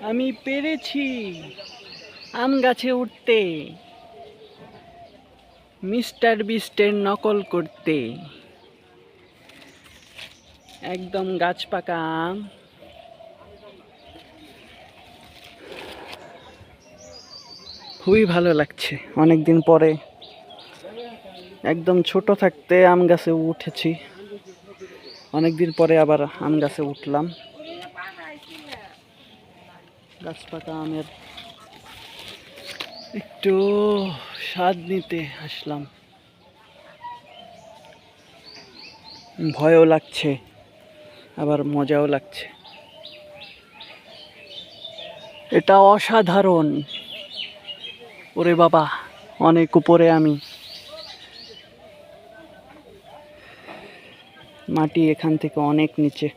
আমি পেরেছি আম গাছে উঠতে, মিস্টার বিস্টের নকল করতে। একদম গাছ পাকা আম। খুবই ভালো লাগছে, অনেকদিন পরে একদম ছোট থাকতে আম গাছে উঠেছি, অনেকদিন পরে আবার আম গাছে উঠলাম। গাছ পাকা আমের একটু স্বাদ নিতে আসলাম। ভয়ও লাগছে, আবার মজাও লাগছে। এটা অসাধারণ। ওরে বাবা, অনেক উপরে আমি। মাটি এখান থেকে অনেক নিচে।